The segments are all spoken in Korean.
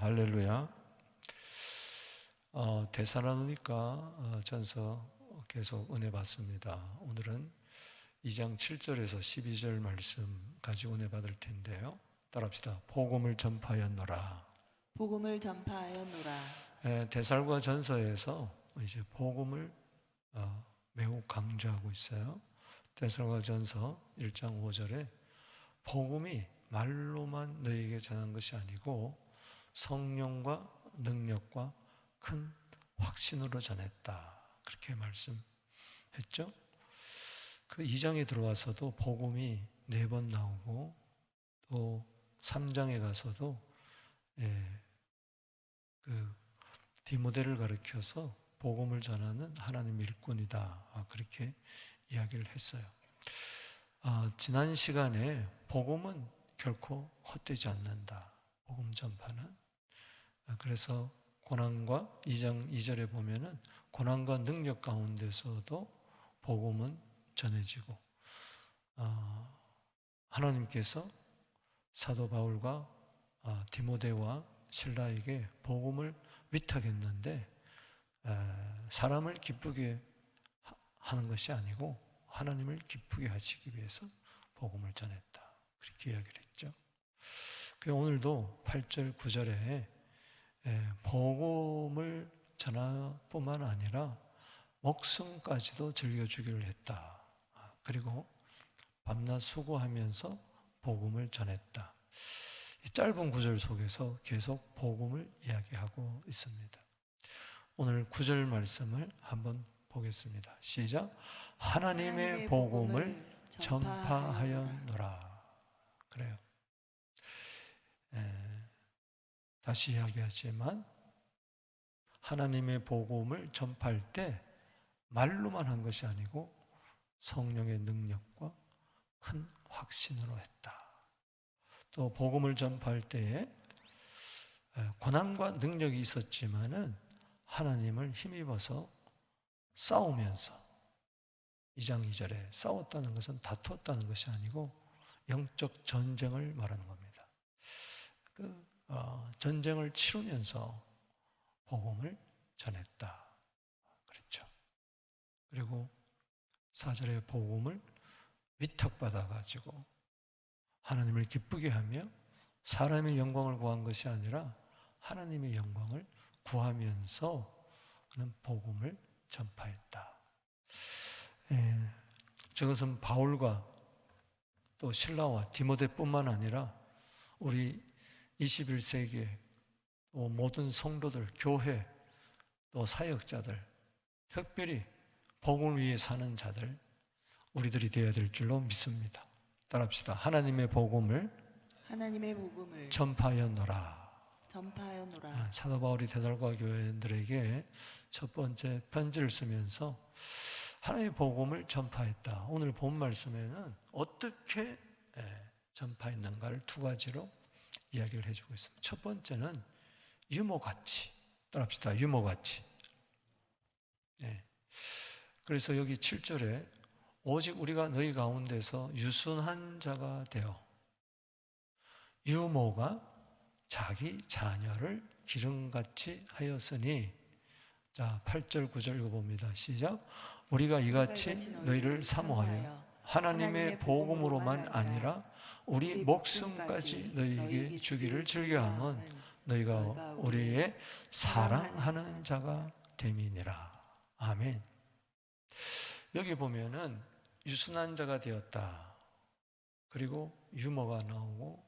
할렐루야. 데살로니가 전서 계속 은혜 받습니다. 오늘은 2장 7절에서 12절 말씀 가지고 은혜 받을 텐데요. 따라합시다. 복음을 전파하였노라. 복음을 전파하였노라. 데살로가 전서에서 이제 복음을 매우 강조하고 있어요. 데살로가 전서 1장 5절에 복음이 말로만 너희에게 전한 것이 아니고 성령과 능력과 큰 확신으로 전했다. 그렇게 말씀했죠. 그 2장에 들어와서도 복음이 4번 나오고 또 3장에 가서도 그 디모데를 가리켜서 복음을 전하는 하나님의 일꾼이다. 그렇게 이야기를 했어요. 지난 시간에 복음은 결코 헛되지 않는다. 복음 전파는. 그래서 고난과 2장 2절에 보면은 고난과 능력 가운데서도 복음은 전해지고 하나님께서 사도 바울과 디모데와 실라에게 복음을 위탁했는데 사람을 기쁘게 하는 것이 아니고 하나님을 기쁘게 하시기 위해서 복음을 전했다. 그렇게 이야기를 했죠. 오늘도 8절 9절에 복음을 전할 뿐만 아니라 목숨까지도 즐겨주기를 했다. 그리고 밤낮 수고하면서 복음을 전했다. 이 짧은 구절 속에서 계속 복음을 이야기하고 있습니다. 오늘 9절 말씀을 한번 보겠습니다. 시작. 하나님의 복음을 전파하였노라. 그래요. 다시 이야기하지만 하나님의 복음을 전파할 때 말로만 한 것이 아니고 성령의 능력과 큰 확신으로 했다. 또 복음을 전파할 때에 고난과 능력이 있었지만은 하나님을 힘입어서 싸우면서 2장 2절에 싸웠다는 것은 다투었다는 것이 아니고 영적 전쟁을 말하는 겁니다. 전쟁을 치르면서 복음을 전했다. 그렇죠. 그리고 4절에 복음을 위탁받아가지고 하나님을 기쁘게 하며 사람의 영광을 구한 것이 아니라 하나님의 영광을 구하면서 그는 복음을 전파했다. 저것은 바울과 또 실라와 디모데뿐만 아니라 우리 21세기의 모든 성도들, 교회, 또 사역자들, 특별히 복음을 위해 사는 자들, 우리들이 되어야 될 줄로 믿습니다. 따라합시다. 하나님의 복음을 전파하였노라. 사도 바울이 데살로가 교회들에게 첫 번째 편지를 쓰면서 하나님의 복음을 전파했다. 오늘 본 말씀에는 어떻게 전파했는가를 두 가지로 이야기를 해주고 있습니다. 첫 번째는 유모같이. 따라합시다. 유모같이. 그래서 여기 7절에 오직 우리가 너희 가운데서 유순한 자가 되어 유모가 자기 자녀를 기름같이 하였으니. 자, 8절 9절 읽어봅니다. 시작. 우리가 이같이 너희를 사모하여 하나님의 복음으로만 아니라 우리 목숨까지 너희에게 주기를 즐겨하면 너희가 우리의 사랑하는 자가 됨이니라. 아멘. 여기 보면은 유순한 자가 되었다. 그리고 유모가 나오고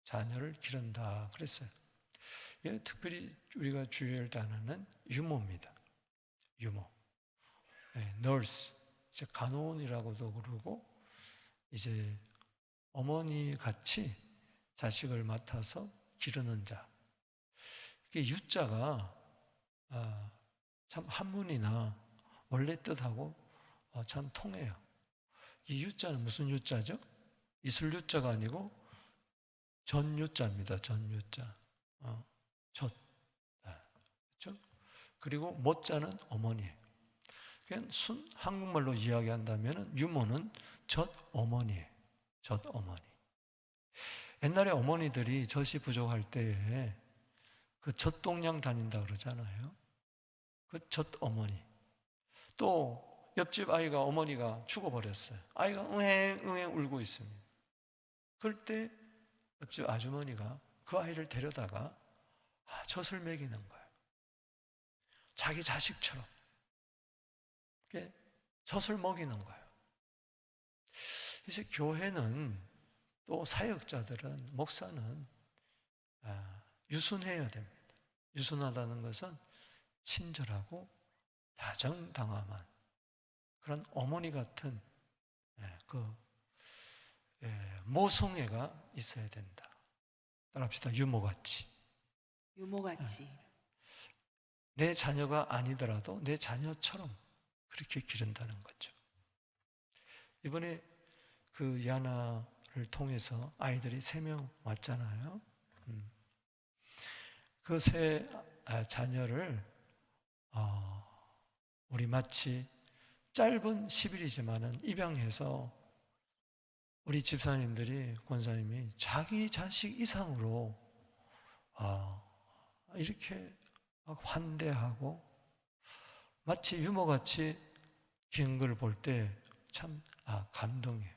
자녀를 기른다 그랬어요. 특별히 우리가 주의할 단어는 유모입니다. 유모. nurse, 이제 간호원이라고도 그러고 이제 어머니 같이 자식을 맡아서 기르는 자. 이게 유자가 참 한문이나 원래 뜻하고 참 통해요. 이 유자는 무슨 유자죠? 이슬 유자가 아니고 전 유자입니다. 전 유자. 젖. 그렇죠? 그리고 모자는 어머니예요. 그냥 한국말로 이야기한다면 유모는 젖 어머니예요. 젖 어머니. 옛날에 어머니들이 젖이 부족할 때에 그 젖동량 다닌다 그러잖아요. 그 젖어머니. 또 옆집 아이가 어머니가 죽어버렸어요. 아이가 응애 울고 있습니다. 그럴 때 옆집 아주머니가 그 아이를 데려다가 젖을 먹이는 거예요. 자기 자식처럼 이렇게 젖을 먹이는 거예요. 이제 교회는 또 사역자들은, 목사는 유순해야 됩니다. 유순하다는 것은 친절하고 다정당함한 그런 어머니 같은 모성애가 있어야 된다. 따라합시다. 유모같이. 유모같이. 내 자녀가 아니더라도 내 자녀처럼 그렇게 기른다는 거죠. 이번에 그 야나를 통해서 아이들이 3명 왔잖아요. 그 세 자녀를 우리 마치 짧은 10일이지만은 입양해서 우리 집사님들이, 권사님이 자기 자식 이상으로 이렇게 막 환대하고 마치 유모같이 기른 걸 볼 때 참 감동이에요.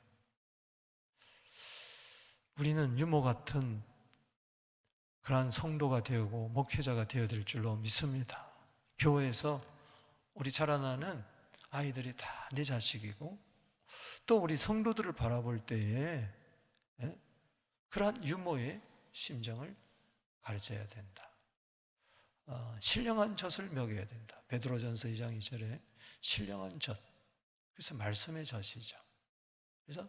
우리는 유모 같은 그러한 성도가 되고 목회자가 되어야 될 줄로 믿습니다. 교회에서 우리 자라나는 아이들이 다 내 자식이고, 또 우리 성도들을 바라볼 때에 그러한 유모의 심정을 가르쳐야 된다. 신령한 젖을 먹여야 된다. 베드로전서 2장 2절에 신령한 젖, 그래서 말씀의 젖이죠. 그래서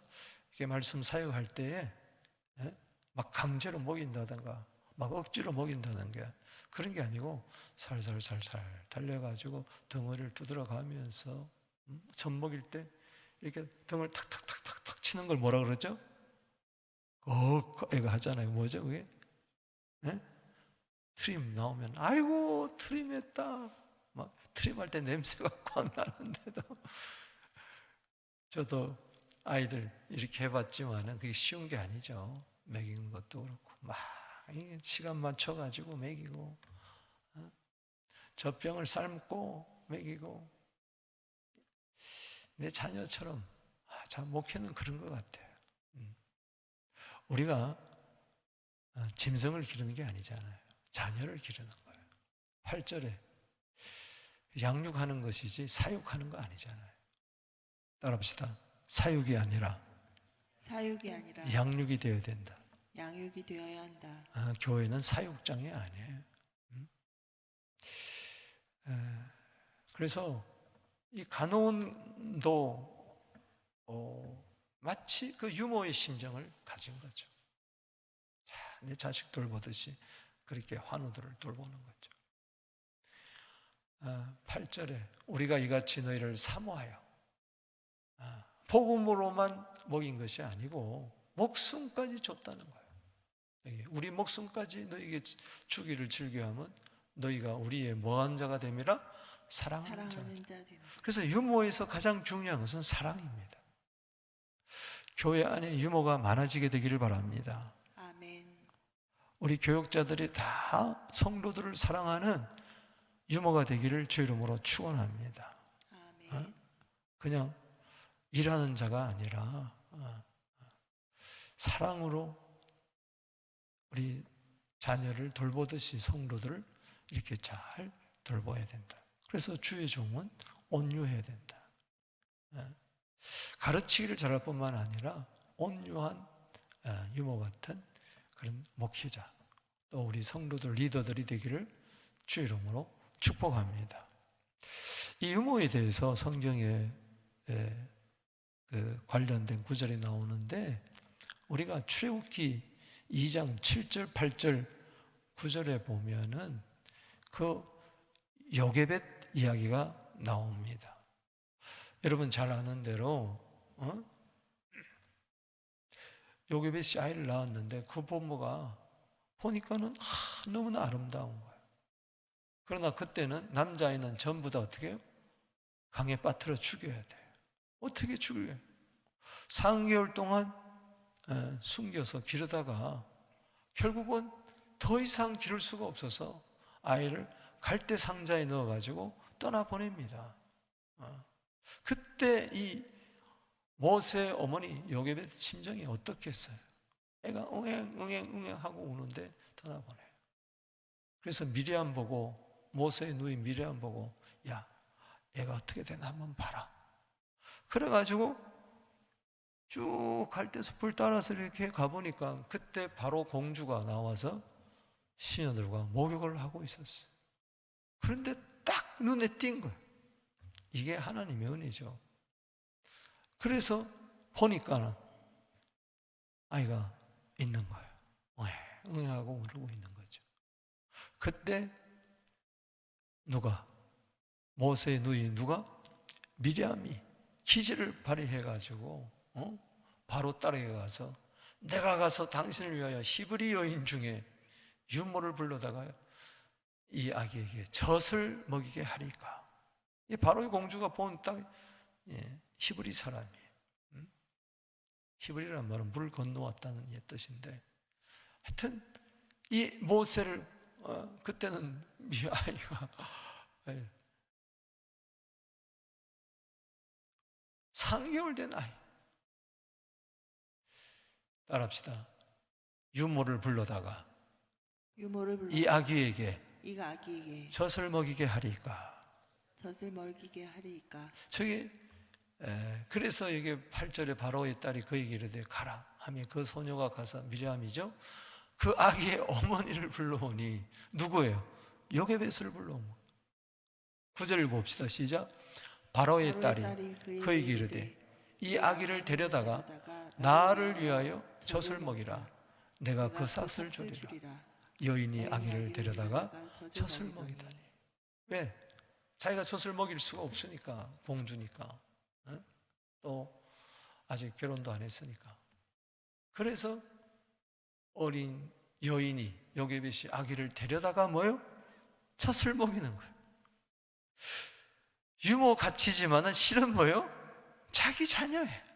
이렇게 말씀 사역할 때에 막 강제로 먹인다든가 막 억지로 먹인다는 게 그런 게 아니고 살살살살 달려가지고 덩어리를 두드려 가면서 젖 먹일 때 이렇게 등을 탁탁탁탁탁 치는 걸 뭐라 그러죠? 애가 하잖아요. 뭐죠 그게? 트림 나오면 아이고 트림했다. 막 트림할 때 냄새가 꽉 나는데도 저도 아이들 이렇게 해봤지만은 그게 쉬운 게 아니죠. 먹이는 것도 그렇고 막 시간 맞춰가지고 먹이고 젖병을 삶고 먹이고 내 자녀처럼 참 목회는 그런 것 같아요. 우리가 짐승을 기르는 게 아니잖아요. 자녀를 기르는 거예요. 8절에 양육하는 것이지 사육하는 거 아니잖아요. 따라합시다. 사육이 아니라 양육이 되어야 된다. 양육이 되어야 한다. 교회는 사육장이 아니에요. 그래서 이 간호원도 마치 그 유모의 심정을 가진 거죠. 내 자식 돌보듯이 그렇게 환우들을 돌보는 거죠. 8절에 우리가 이같이 너희를 사모하여 복음으로만 먹인 것이 아니고 목숨까지 줬다는 거예요. 우리 목숨까지 너희에게 주기를 즐겨하면 너희가 우리의 뭐한 자가 됨이라? 사랑하는 자. 그래서 유모에서 가장 중요한 것은 사랑입니다. 교회 안에 유모가 많아지게 되기를 바랍니다. 아멘. 우리 교육자들이 다 성도들을 사랑하는 유모가 되기를 주 이름으로 축원합니다. 아멘. 그냥 일하는 자가 아니라 사랑으로 우리 자녀를 돌보듯이 성도들을 이렇게 잘 돌봐야 된다. 그래서 주의 종은 온유해야 된다. 가르치기를 잘할 뿐만 아니라 온유한 유모 같은 그런 목회자, 또 우리 성도들 리더들이 되기를 주 이름으로 축복합니다. 이 유모에 대해서 성경에 그 관련된 구절이 나오는데 우리가 출애굽기 2장 7절 8절 9절에 보면은 그 요게벳 이야기가 나옵니다. 여러분 잘 아는 대로 요게벳이 아이를 낳았는데 그 부모가 보니까는 너무나 아름다운 거예요. 그러나 그때는 남자아이는 전부 다 어떻게 해요? 강에 빠뜨려 죽여야 돼요. 어떻게 죽여요? 3개월 동안 숨겨서 기르다가 결국은 더 이상 기를 수가 없어서 아이를 갈대 상자에 넣어가지고 떠나보냅니다. 그때 이 모세의 어머니 요게벳 심정이 어떻겠어요? 애가 응애 하고 우는데 떠나보내요. 그래서 미리암 보고, 모세의 누이 미리암 보고, 야, 애가 어떻게 되나 한번 봐라. 그래가지고 쭉 갈대숲을 따라서 이렇게 가보니까 그때 바로 공주가 나와서 시녀들과 목욕을 하고 있었어요. 그런데 딱 눈에 띈 거예요. 이게 하나님의 은혜죠. 그래서 보니까는 아이가 있는 거예요. 응애하고 울고 있는 거죠. 그때 누가, 모세의 누이 누가? 미리암이 기지를 발휘해가지고 바로 따라가 가서 내가 가서 당신을 위하여 히브리 여인 중에 유모를 불러다가 이 아기에게 젖을 먹이게 하리까. 바로 이 공주가 본 딱 히브리 사람이에요. 히브리라는 말은 물 건너왔다는 뜻인데, 하여튼 이 모세를 그때는 이 아이가 3개월 된 아이. 따라합시다. 유모를 불러다가 이 아기에게 젖을 먹이게 하리까. 젖을 먹이게 하리까. 저기 그래서 이게 8절에 바로의 딸이 그에게 이르되 가라 하며 그 소녀가 가서, 미리암이죠, 그 아기의 어머니를 불러오니 누구예요? 요게벳을 불러오고. 9절 봅시다. 시작. 바로의 딸이 그에게 이르되 이 아기를 데려다가 나를 위하여 젖을 먹이라. 내가 그 싹을 주리라. 여인이 아기를 데려다가 젖을 먹이다니. 왜? 자기가 젖을 먹일 수가 없으니까, 공주니까, 또 아직 결혼도 안 했으니까. 그래서 어린 여인이, 요게벳이 아기를 데려다가 뭐요? 젖을 먹이는 거예요. 유모 가치지만은 실은 뭐요? 자기 자녀예요.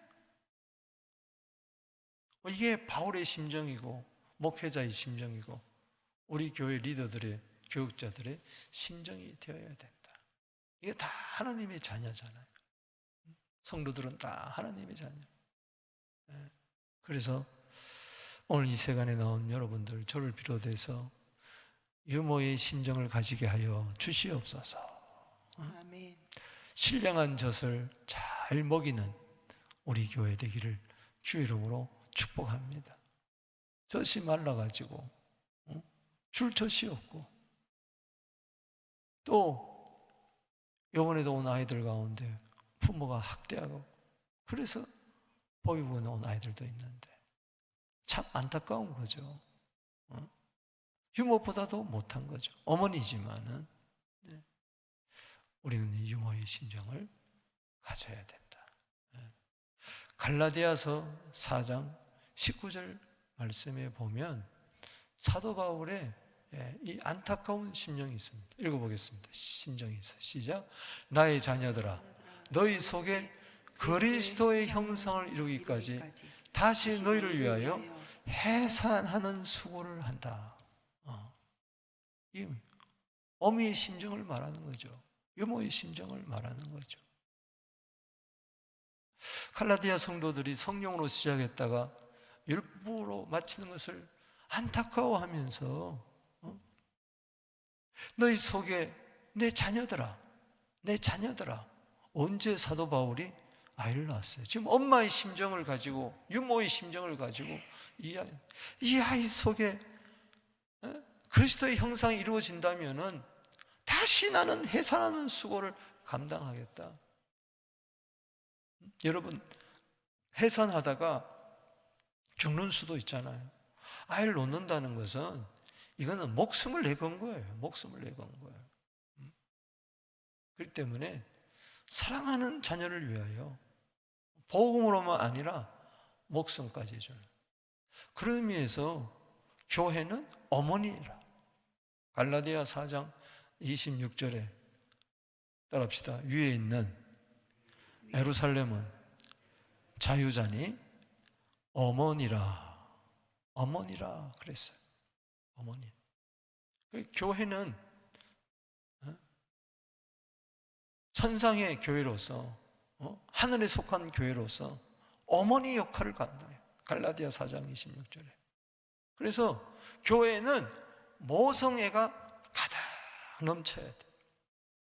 이게 바울의 심정이고 목회자의 심정이고 우리 교회 리더들의, 교육자들의 심정이 되어야 된다. 이게 다 하나님의 자녀잖아요. 성도들은 다 하나님의 자녀. 그래서 오늘 이 시간에 나온 여러분들, 저를 비롯해서 유모의 심정을 가지게 하여 주시옵소서. 아멘. 신령한 젖을 잘 먹이는 우리 교회 되기를 주의 이름으로 축복합니다. 젖이 말라가지고 줄 젖이 없고, 또 이번에도 온 아이들 가운데 부모가 학대하고 그래서 보육원에 온 아이들도 있는데 참 안타까운 거죠. 유모보다도 못한 거죠. 어머니지만은 우리는 이 유모의 심정을 가져야 된다. 갈라디아서 4장 19절 말씀에 보면 사도 바울의 이 안타까운 심정이 있습니다. 읽어보겠습니다. 심정이 있어요. 시작. 나의 자녀들아, 너희 속에 그리스도의 형상을 이루기까지 다시 너희를 위하여 해산하는 수고를 한다. 이 어미의 심정을 말하는 거죠. 유모의 심정을 말하는 거죠. 갈라디아 성도들이 성령으로 시작했다가 율법으로 마치는 것을 안타까워하면서 너희 속에 내 자녀들아, 내 자녀들아. 언제 사도 바울이 아이를 낳았어요? 지금 엄마의 심정을 가지고, 유모의 심정을 가지고 이 아이 속에 그리스도의 형상이 이루어진다면은 다시 나는 해산하는 수고를 감당하겠다. 여러분, 해산하다가 죽는 수도 있잖아요. 아이를 놓는다는 것은 이거는 목숨을 내건 거예요. 목숨을 내건 거예요. 그렇기 때문에 사랑하는 자녀를 위하여 복음으로만 아니라 목숨까지 해줘요. 그런 의미에서 교회는 어머니라. 갈라디아 4장 26절에 따라합시다. 위에 있는 예루살렘은 자유자니 어머니라. 어머니라 그랬어요. 어머니. 그 교회는 천상의 교회로서 하늘에 속한 교회로서 어머니 역할을 갖는다. 갈라디아 4장 26절에. 그래서 교회는 모성애가 가득 넘쳐야 돼.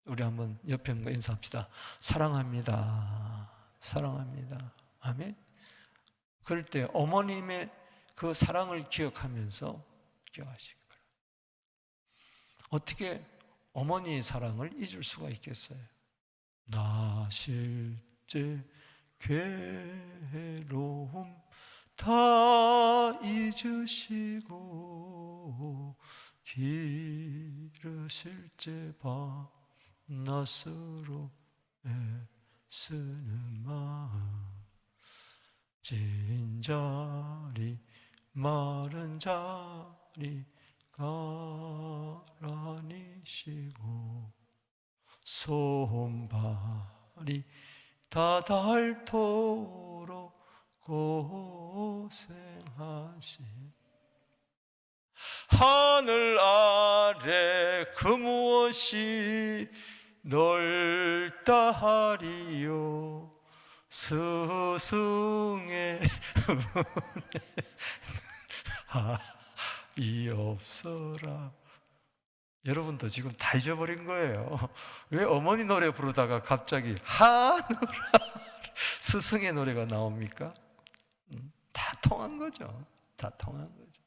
우리 한번 옆에 분과 인사합시다. 사랑합니다. 사랑합니다. 아멘. 그럴 때 어머님의 그 사랑을 기억하면서 기억하시기 바랍니다. 어떻게 어머니의 사랑을 잊을 수가 있겠어요? 나 실제 괴로움 다 잊으시고 기르실 제 밤낮으로 애쓰는 마음 진자리 마른 자리 가라니시고 손발이 다 닳도록 고생하신 하늘 아래 그 무엇이 넓다 하리요 스승의 이 없어라. 여러분도 지금 다 잊어버린 거예요. 왜 어머니 노래 부르다가 갑자기 하늘아 스승의 노래가 나옵니까? 다 통한 거죠. 다 통한 거죠.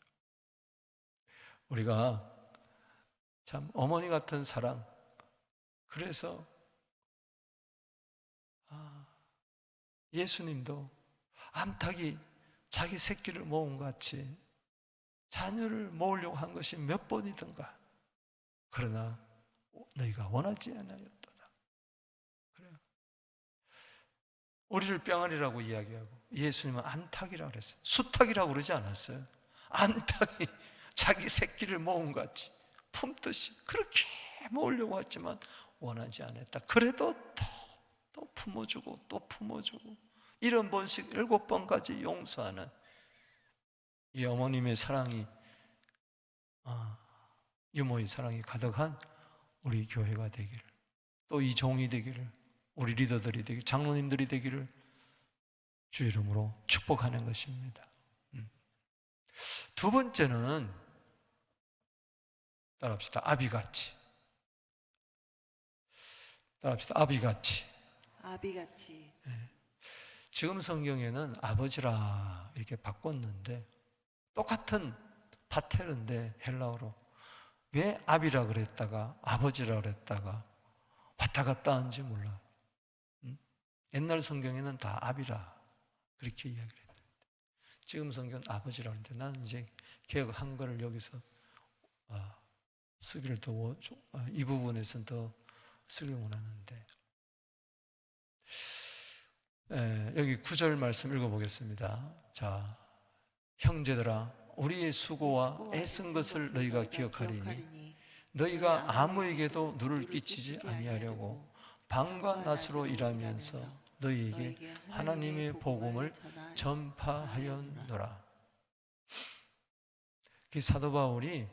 우리가 참 어머니 같은 사랑. 그래서 예수님도 암탉이 자기 새끼를 모은 같이 자녀를 모으려고 한 것이 몇 번이든가. 그러나 너희가 원하지 않았도다. 그래요. 우리를 뿅아리라고 이야기하고 예수님은 암탉이라고 그랬어요. 수탉이라고 그러지 않았어요. 암탉이 자기 새끼를 모은 같이 품듯이 그렇게 모으려고 했지만 원하지 않았다. 그래도 또 품어주고 또 품어주고 이런 번씩 7번까지 용서하는 이 어머님의 사랑이 유모의 사랑이 가득한 우리 교회가 되기를, 또 이 종이 되기를, 우리 리더들이 되기를, 장로님들이 되기를 주 이름으로 축복하는 것입니다. 두 번째는 따라합시다. 아비같이. 따라합시다. 아비같이. 아비같이. 지금 성경에는 아버지라 이렇게 바꿨는데 똑같은 파테르인데 헬라어로 왜 아비라 그랬다가 아버지라 그랬다가 왔다 갔다 하는지 몰라요. 옛날 성경에는 다 아비라 그렇게 이야기를 했는데 지금 성경은 아버지라 그러는데 나는 이제 개혁 한글을 여기서 쓰기를 더 이 부분에서는 더 쓰기를 원하는데 여기 9절 말씀 읽어보겠습니다. 자, 형제들아 우리의 수고와 애쓴 것을 너희가 기억하리니 너희가 아무에게도 누를 끼치지 아니하려고 밤과 낮으로 일하면서 너희에게 하나님의 복음을 전파하였노라. 사도 바울이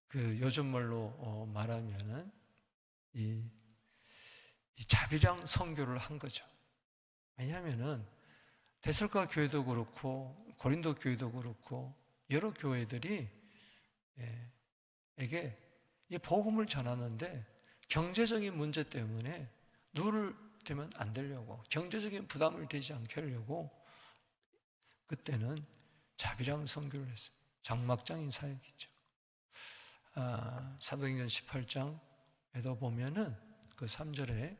그 요즘 말로 말하면은 이 자비랑 선교를 한 거죠. 왜냐하면은 데살로니가 교회도 그렇고 고린도 교회도 그렇고 여러 교회들이 에게 이 복음을 전하는데 경제적인 문제 때문에 누를 대면 안 되려고 경제적인 부담을 되지 않게 하려고 그때는 자비랑 선교를 했어요. 장막장인 사역이죠. 사도행전 18장에도 보면은 그 3절에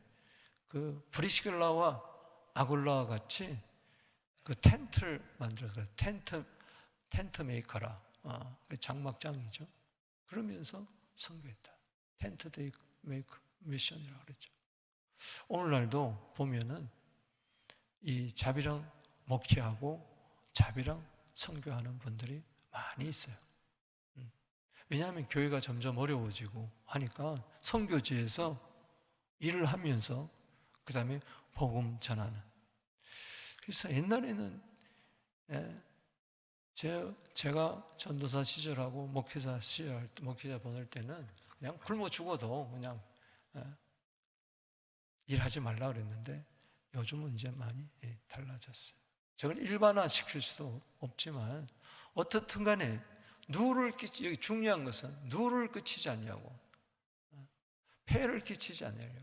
그 브리스길라와 아굴라와 같이 그 텐트를 만들어서 텐트 메이커라. 장막장이죠. 그러면서 선교했다. 텐트 메이커 미션이라고 그랬죠. 오늘날도 보면은 이 자비랑 목회하고 자비랑 선교하는 분들이 많이 있어요. 왜냐하면 교회가 점점 어려워지고 하니까 선교지에서 일을 하면서 그 다음에 복음 전하는. 그래서 옛날에는 제가 전도사 시절하고 목회자 시절, 목회자 보낼 때는 그냥 굶어 죽어도 그냥 일하지 말라 그랬는데 요즘은 이제 많이 달라졌어요. 저걸 일반화 시킬 수도 없지만 어떻든 간에 여기 중요한 것은 누를 끼치지 않냐고, 폐를 끼치지 않냐고.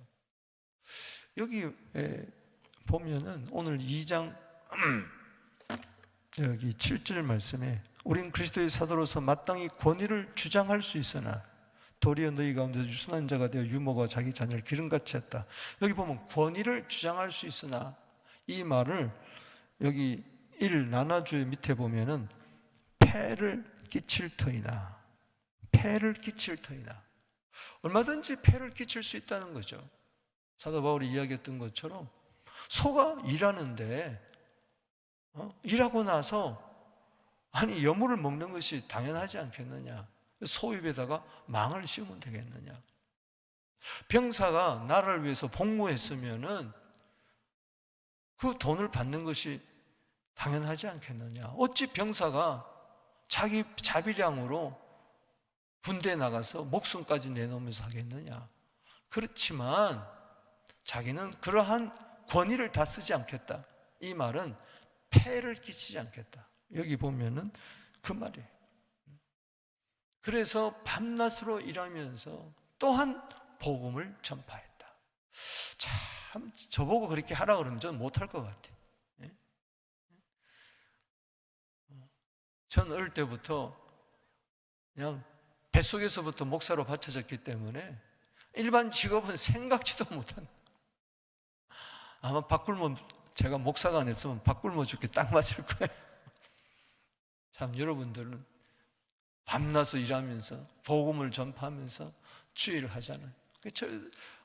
여기 보면은 오늘 2장 여기 7절 말씀에 우린 그리스도의 사도로서 마땅히 권위를 주장할 수 있으나 도리어 너희 가운데 유순한 자가 되어 유모가 자기 자녀를 기름같이 했다. 여기 보면 권위를 주장할 수 있으나, 이 말을 여기 1 나눠주의 밑에 보면은 폐를 끼칠 터이나, 폐를 끼칠 터이나, 얼마든지 폐를 끼칠 수 있다는 거죠. 사도 바울이 이야기했던 것처럼 소가 일하는데 일하고 나서 아니 여물을 먹는 것이 당연하지 않겠느냐, 소 입에다가 망을 씌우면 되겠느냐. 병사가 나라를 위해서 복무했으면은 그 돈을 받는 것이 당연하지 않겠느냐. 어찌 병사가 자기 자비량으로 군대에 나가서 목숨까지 내놓으면서 하겠느냐. 그렇지만 자기는 그러한 권위를 다 쓰지 않겠다. 이 말은 폐를 끼치지 않겠다. 여기 보면은 그 말이에요. 그래서 밤낮으로 일하면서 또한 복음을 전파했다. 참 저보고 그렇게 하라 그러면 저는 못할 것 같아요. 전 어릴 때부터 그냥 뱃속에서부터 목사로 받쳐졌기 때문에 일반 직업은 생각지도 못한, 아마 밥 굶어, 제가 목사가 안 했으면 밥 굶어 죽기 딱 맞을 거예요. 참 여러분들은 밤낮으로 일하면서 복음을 전파하면서 주의를 하잖아요.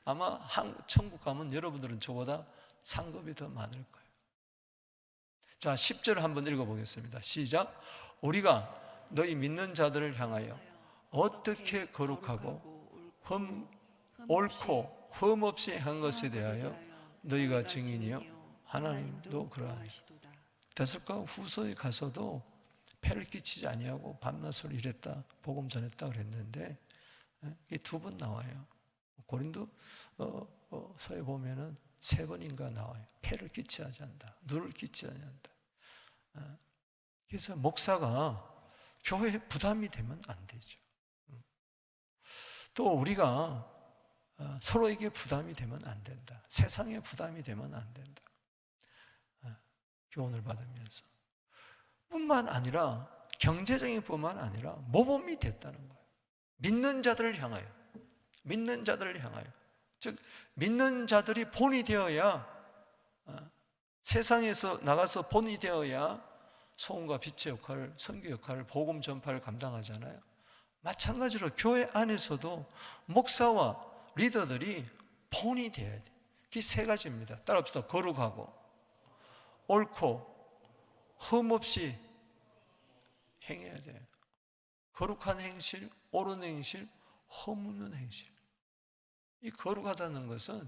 아마 천국 가면 여러분들은 저보다 상급이 더 많을 거예요. 자, 10절 한번 읽어보겠습니다. 시작. 우리가 너희 믿는 자들을 향하여 어떻게 거룩하고 옳고 흠 없이 한 것에 대하여 너희가 증인이요 하나님도 그러하니. 데살로니가 후서에 가서도 폐를 끼치지 아니하고 밤낮으로 일했다, 복음 전했다 그랬는데 이게 2번 나와요. 고린도 서에 보면은 3번인가 나와요. 폐를 끼치지 않는다, 누를 끼치지 않는다. 그래서 목사가 교회에 부담이 되면 안 되죠. 또 우리가 서로에게 부담이 되면 안 된다. 세상에 부담이 되면 안 된다. 교훈을 받으면서 뿐만 아니라 경제적인 뿐만 아니라 모범이 됐다는 거예요. 믿는 자들을 향하여, 믿는 자들을 향하여, 즉 믿는 자들이 본이 되어야, 세상에서 나가서 본이 되어야 소금과 빛의 역할을, 선교 역할을, 복음 전파를 감당하잖아요. 마찬가지로 교회 안에서도 목사와 리더들이 본이 되어야 돼요. 그게 3가지입니다. 따라합시다. 거룩하고 옳고 흠 없이 행해야 돼요. 거룩한 행실, 옳은 행실, 흠 없는 행실. 이 거룩하다는 것은,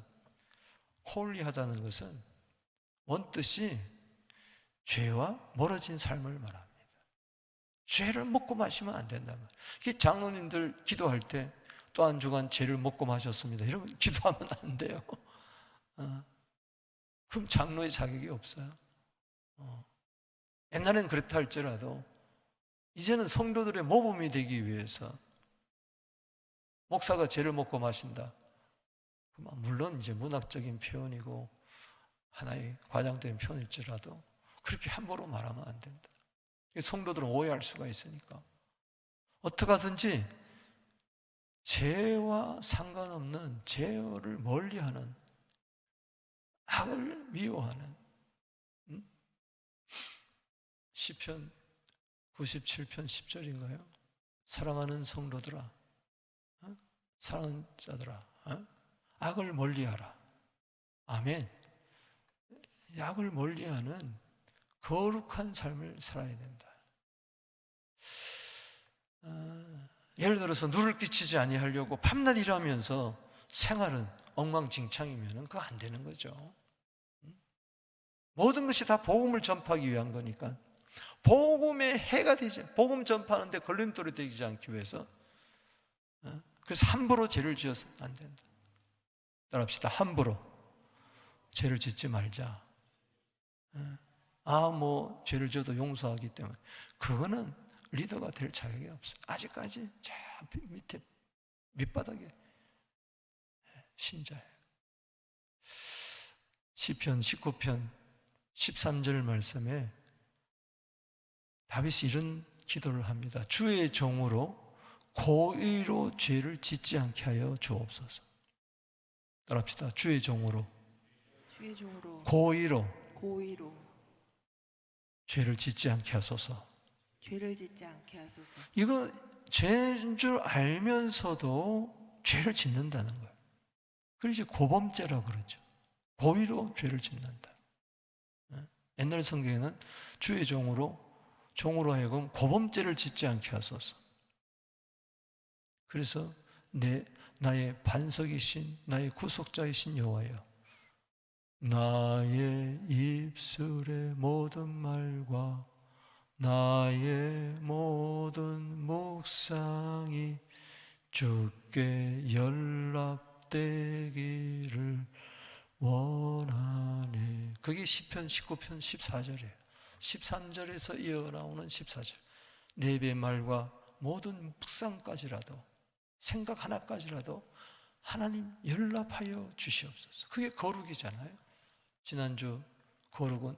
홀리하다는 것은 원뜻이 죄와 멀어진 삶을 말합니다. 죄를 먹고 마시면 안 된다는 거예요. 이게 장로님들 기도할 때 또 한 주간 죄를 먹고 마셨습니다, 이러면 기도하면 안 돼요. 그럼 장로의 자격이 없어요. 옛날엔 그렇다 할지라도 이제는 성도들의 모범이 되기 위해서 목사가 죄를 먹고 마신다, 물론 이제 문학적인 표현이고 하나의 과장된 표현일지라도 그렇게 함부로 말하면 안 된다. 성도들은 오해할 수가 있으니까 어떻게 하든지 죄와 상관없는, 죄를 멀리하는, 악을 미워하는, 시편 97편 10절인가요? 사랑하는 성도들아, 사랑하는 자들아, 악을 멀리하라. 아멘. 악을 멀리하는 거룩한 삶을 살아야 된다. 예를 들어서 누를 끼치지 아니하려고 밤낮 일하면서 생활은 엉망진창이면 그거 안 되는 거죠. 모든 것이 다 복음을 전파하기 위한 거니까. 복음의 해가 되지, 복음 전파하는데 걸림돌이 되지 않기 위해서. 그래서 함부로 죄를 지어서는 안 된다. 따라합시다. 함부로 죄를 짓지 말자. 뭐 죄를 지어도 용서하기 때문에. 그거는 리더가 될 자격이 없어요. 아직까지 저 밑에 밑바닥에 신자예요. 시편 19편 13절 말씀에 다윗이 이런 기도를 합니다. 주의 종으로 고의로 죄를 짓지 않게 하여 주옵소서. 따라합시다. 주의 종으로 고의로 죄를 짓지 않게 하소서. 이거 죄인 줄 알면서도 죄를 짓는다는 거예요. 그래서 고범죄라고 그러죠. 고의로 죄를 짓는다. 옛날 성경에는 주의 종으로 하여금 고범죄를 짓지 않게 하소서. 그래서 나의 반석이신 나의 구속자이신 여호와여, 나의 입술의 모든 말과 나의 모든 묵상이 주께 연락되기를 원하네. 그게 시편 19편 14절이에요. 13절에서 이어나오는 14절. 내 입의 말과 모든 묵상까지라도, 생각 하나까지라도 하나님 연락하여 주시옵소서. 그게 거룩이잖아요. 지난주 거룩은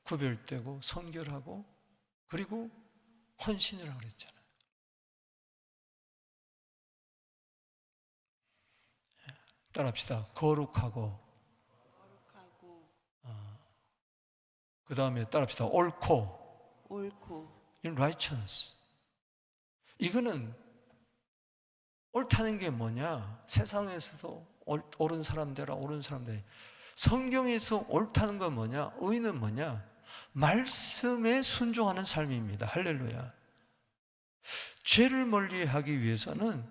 구별되고 선결하고 그리고 헌신이라고 그랬잖아요. 따라합시다. 거룩하고 그 다음에 따라합시다. 옳고 in righteousness. 이거는 옳다는 게 뭐냐? 세상에서도 옳은 사람들아 옳은 사람들. 성경에서 옳다는 건 뭐냐? 의는 뭐냐? 말씀에 순종하는 삶입니다. 할렐루야. 죄를 멀리하기 위해서는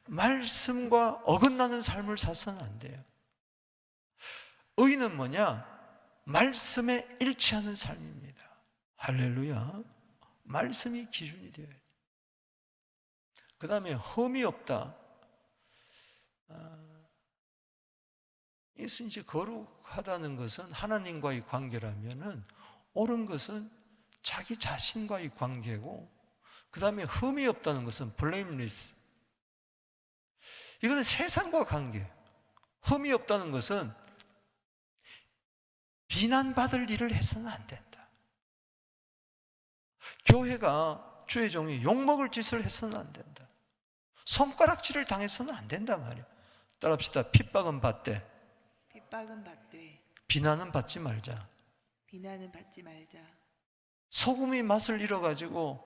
말씀과 어긋나는 삶을 사서는 안 돼요. 의는 뭐냐? 말씀에 일치하는 삶입니다. 할렐루야. 말씀이 기준이 되어야 돼요. 그 다음에 흠이 없다. 이제 거룩하다는 것은 하나님과의 관계라면은, 옳은 것은 자기 자신과의 관계고, 그 다음에 흠이 없다는 것은 blameless. 이것은 세상과 관계. 흠이 없다는 것은 비난받을 일을 해서는 안 된다. 교회가 주의 종이 욕먹을 짓을 해서는 안 된다. 손가락질을 당해서는 안 된단 말이야. 따라합시다. 핍박은 받되 비난은 받지 말자. 소금이 맛을 잃어가지고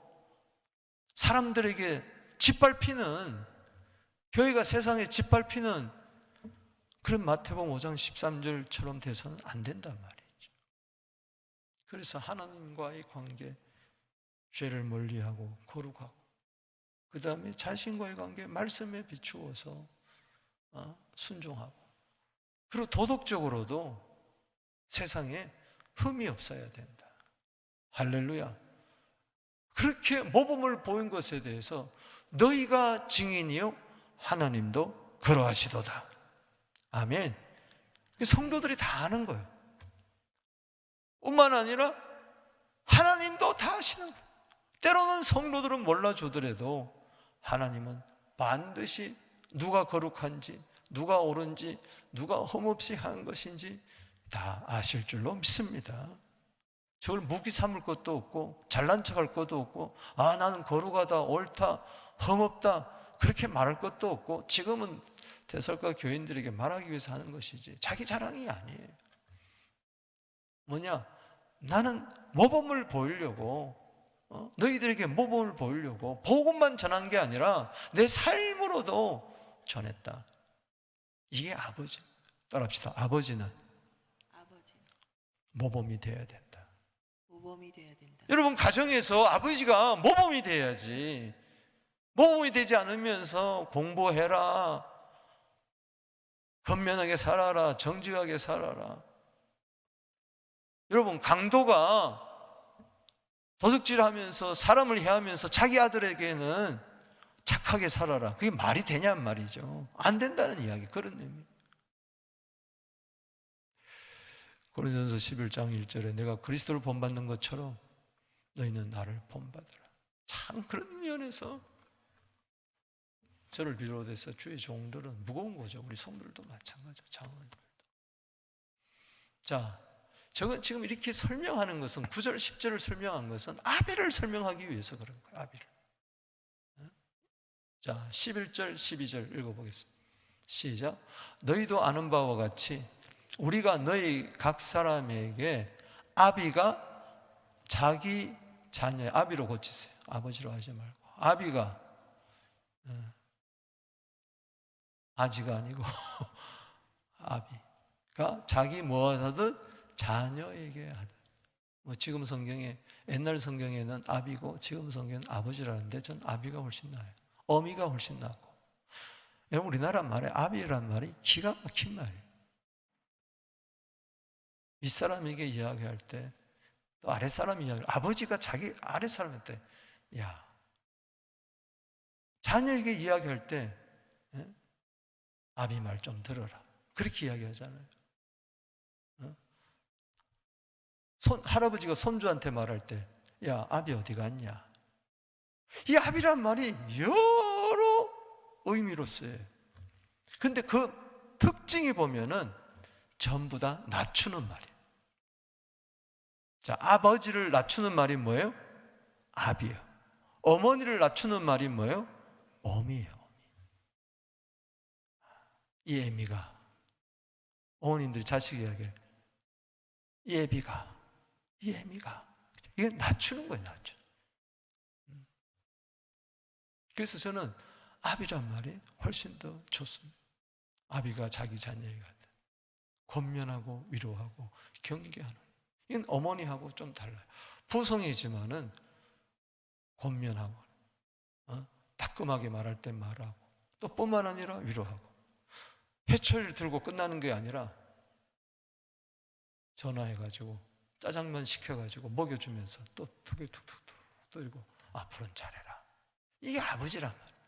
사람들에게 짓밟히는, 교회가 세상에 짓밟히는 그런 마태복음 5장 13절처럼 돼서는 안 된단 말이죠. 그래서 하나님과의 관계, 죄를 멀리하고 거룩하고, 그 다음에 자신과의 관계, 말씀에 비추어서 순종하고, 그리고 도덕적으로도 세상에 흠이 없어야 된다. 할렐루야. 그렇게 모범을 보인 것에 대해서 너희가 증인이요 하나님도 그러하시도다. 아멘. 성도들이 다 아는 거예요. 뿐만 아니라 하나님도 다 아시는 거예요. 때로는 성도들은 몰라주더라도 하나님은 반드시 누가 거룩한지, 누가 옳은지, 누가 흠없이 하는 것인지 다 아실 줄로 믿습니다. 저걸 무기 삼을 것도 없고 잘난 척할 것도 없고 나는 거룩하다, 옳다, 흠없다 그렇게 말할 것도 없고, 지금은 데살로니가 교인들에게 말하기 위해서 하는 것이지 자기 자랑이 아니에요. 뭐냐? 나는 모범을 보이려고, 너희들에게 모범을 보이려고 복음만 전한 게 아니라 내 삶으로도 전했다. 이게 아버지. 따라합시다. 아버지는 모범이 되어야 된다. 여러분, 가정에서 아버지가 모범이 돼야지. 모범이 되지 않으면서 공부해라, 건면하게 살아라, 정직하게 살아라. 여러분, 강도가 도둑질하면서 사람을 해하면서 자기 아들에게는 착하게 살아라. 그게 말이 되냔 말이죠. 안 된다는 이야기, 그런 의미. 고린도전서 11장 1절에 내가 그리스도를 본받는 것처럼 너희는 나를 본받으라. 참 그런 면에서 저를 비롯해서 주의 종들은 무거운 거죠. 우리 성도들도 마찬가지죠. 장로님들도. 자, 저건 지금 이렇게 설명하는 것은 9절, 10절을 설명한 것은 아벨을 설명하기 위해서 그런 거예요. 아벨을. 자, 11절, 12절 읽어보겠습니다. 시작. 너희도 아는 바와 같이 우리가 너희 각 사람에게 아비가 자기 자녀의, 아비로 고치세요. 아버지로 하지 말고 아비가, 아지가 아니고 아비가 자기 무엇 하듯 자녀에게 하듯. 뭐 지금 성경에, 옛날 성경에는 아비고 지금 성경은 아버지라는데 전 아비가 훨씬 나아요. 어미가 훨씬 낫고. 여러분, 우리나라 말에 아비란 말이 기가 막힌 말이에요. 윗사람에게 이야기할 때, 또 아랫사람 이야기, 아버지가 자기 아랫사람한테, 야, 자녀에게 이야기할 때, 아비 말 좀 들어라. 그렇게 이야기하잖아요. 할아버지가 손주한테 말할 때, 야, 아비 어디 갔냐? 이 아비란 말이 여러 의미로 쓰여요. 근데 그 특징이 보면은 전부 다 낮추는 말이에요. 자, 아버지를 낮추는 말이 뭐예요? 아비예요. 어머니를 낮추는 말이 뭐예요? 어미예요. 이 애미가, 어머님들이 자식 이야기해요. 이 애비가, 이 애미가. 이게 낮추는 거예요, 낮추. 그래서 저는 아비란 말이 훨씬 더 좋습니다. 아비가 자기 자녀에게 권면하고 위로하고 경계하는. 이건 어머니하고 좀 달라요. 부성이지만은 권면하고, 따끔하게 말할 땐 말하고, 또 뿐만 아니라 위로하고. 회초리를 들고 끝나는 게 아니라 전화해가지고 짜장면 시켜가지고 먹여주면서 또 턱에 툭툭툭 들고 앞으로는 잘해라. 이게 아버지란 말이에요.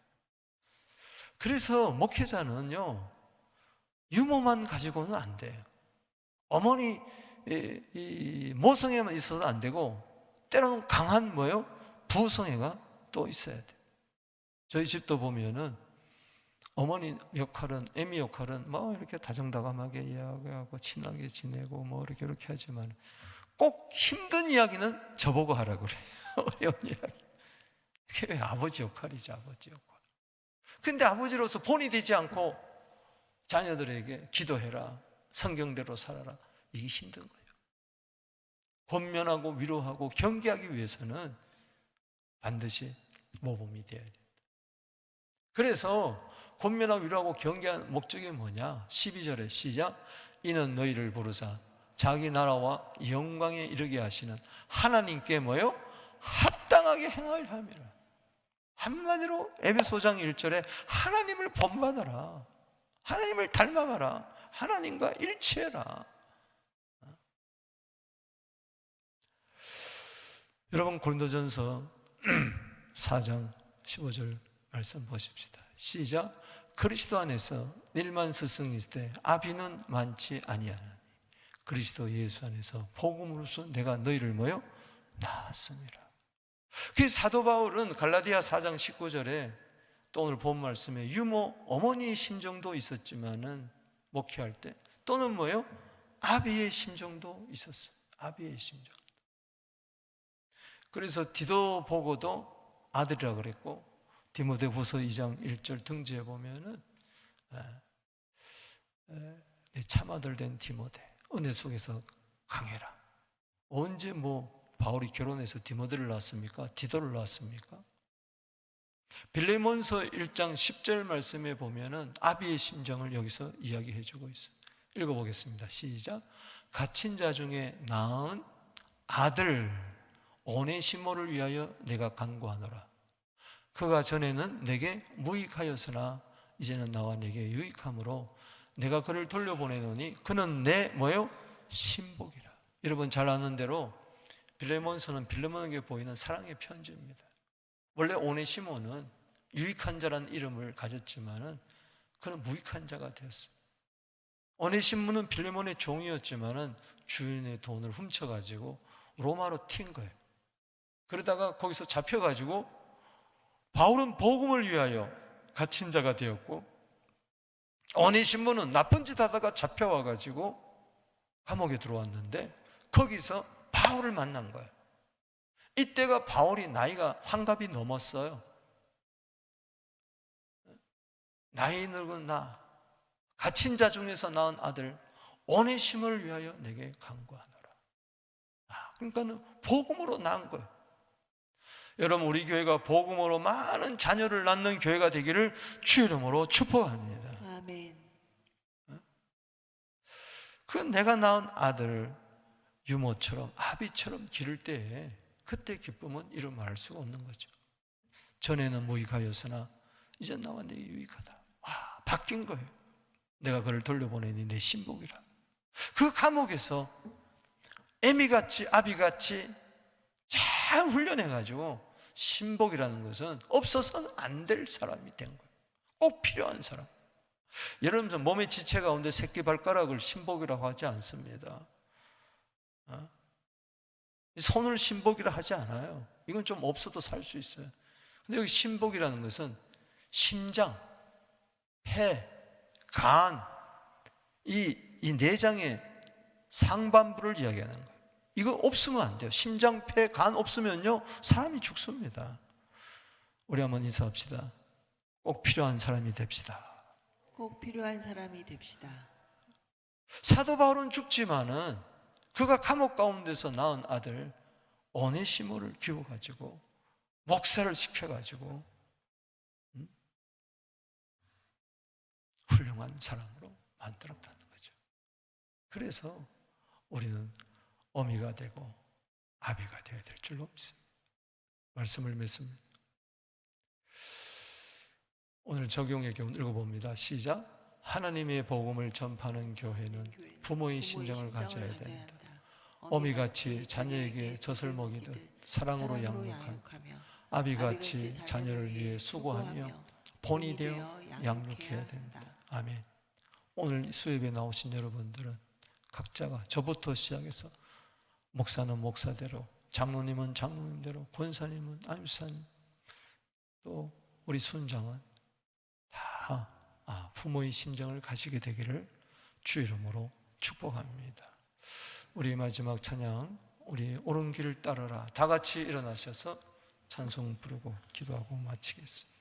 그래서 목회자는요, 유머만 가지고는 안 돼요. 어머니 이 모성애만 있어도 안 되고, 때로는 강한 뭐예요? 부성애가 또 있어야 돼요. 저희 집도 보면은 어머니 역할은, 애미 역할은 뭐 이렇게 다정다감하게 이야기하고 친하게 지내고 뭐 이렇게 하지만 꼭 힘든 이야기는 저보고 하라고 그래요. 어려운 이야기. 그게 아버지 역할이죠, 아버지 역할. 근데 아버지로서 본이 되지 않고 자녀들에게 기도해라, 성경대로 살아라, 이게 힘든 거예요. 권면하고 위로하고 경계하기 위해서는 반드시 모범이 되어야 돼요. 그래서 권면하고 위로하고 경계하는 목적이 뭐냐? 12절에 시작. 이는 너희를 부르사 자기 나라와 영광에 이르게 하시는 하나님께 뭐요? 합당하게 행하려 함이라. 한마디로 에베소장 1절에 하나님을 본받아라, 하나님을 닮아가라, 하나님과 일치해라. 여러분, 고린도전서 4장 15절 말씀 보십시다. 시작. 그리스도 안에서 일만 스승이 있을 때 아비는 많지 아니하나니 그리스도 예수 안에서 복음으로써 내가 너희를 뭐요? 낳았습니다. 그 사도 바울은 갈라디아 4장 19절에 또 오늘 본 말씀에 유모 어머니의 심정도 있었지만은 목회할 때 또는 뭐요? 아비의 심정도 있었어요. 아비의 심정. 그래서 디도 보고도 아들이라 그랬고, 디모데후서 2장 1절 등지에 보면은 내 참아들 된 디모데 은혜 속에서 강해라. 언제 뭐 바울이 결혼해서 디모데를 낳았습니까? 디도를 낳았습니까? 빌레몬서 1장 10절 말씀에 보면은 아비의 심정을 여기서 이야기해 주고 있어요. 읽어보겠습니다. 시작. 갇힌 자 중에 낳은 아들 오네시모를 위하여 내가 간구하노라. 그가 전에는 내게 무익하였으나 이제는 나와 내게 유익함으로 내가 그를 돌려보내노니 그는 내 뭐요? 신복이라. 여러분 잘 아는 대로 빌레몬서는 빌레몬에게 보이는 사랑의 편지입니다. 원래 오네시모는 유익한 자라는 이름을 가졌지만은 그는 무익한 자가 되었어요. 오네시모는 빌레몬의 종이었지만은 주인의 돈을 훔쳐가지고 로마로 튄 거예요. 그러다가 거기서 잡혀가지고 바울은 복음을 위하여 갇힌 자가 되었고, 오네시모는 나쁜 짓 하다가 잡혀와가지고 감옥에 들어왔는데 거기서 바울을 만난 거예요. 이때가 바울이 나이가 환갑이 넘었어요. 나이 늙은 나, 갇힌 자 중에서 낳은 아들 오네시모를 위하여 내게 간구하노라. 그러니까 복음으로 낳은 거예요. 여러분, 우리 교회가 복음으로 많은 자녀를 낳는 교회가 되기를 주 이름으로 축복합니다. 아멘. 그 내가 낳은 아들을 유모처럼 아비처럼 기를 때에 그때 기쁨은 이루 말할 수가 없는 거죠. 전에는 무익하였으나 이제 나와 내게 유익하다. 바뀐 거예요. 내가 그를 돌려보내니 내 신복이라. 그 감옥에서 애미같이 아비같이 잘 훈련해가지고 신복이라는 것은 없어서는 안 될 사람이 된 거예요. 꼭 필요한 사람. 여러분, 몸의 지체 가운데 새끼발가락을 신복이라고 하지 않습니다. 손을 신복이라 하지 않아요. 이건 좀 없어도 살 수 있어요. 근데 여기 신복이라는 것은 심장, 폐, 간, 이 내장의 상반부를 이야기하는 거예요. 이거 없으면 안 돼요. 심장, 폐, 간 없으면요 사람이 죽습니다. 우리 한번 인사합시다. 꼭 필요한 사람이 됩시다. 꼭 필요한 사람이 됩시다. 사도 바울은 죽지만은 그가 감옥 가운데서 낳은 아들 오네시모를 키워가지고 목사를 시켜가지고 훌륭한 사람으로 만들었다는 거죠. 그래서 우리는 어미가 되고 아비가 되어야 될 줄로 믿습니다. 말씀을 맺습니다. 오늘 적용의 교훈 읽어봅니다. 시작. 하나님의 복음을 전파하는 교회는 부모의 심정을 가져야 된다. 어미같이 자녀에게 젖을 먹이듯 사랑으로 양육하며 아비같이 자녀를 위해 수고하며 본이 되어 양육해야 된다. 아멘. 오늘 수협에 나오신 여러분들은 각자가 저부터 시작해서 목사는 목사대로, 장로님은 장로님대로, 권사님은 안유사님, 또 우리 순장은 다 부모의 심정을 가지게 되기를 주 이름으로 축복합니다. 우리 마지막 찬양, 우리 옳은 길을 따르라. 다 같이 일어나셔서 찬송 부르고 기도하고 마치겠습니다.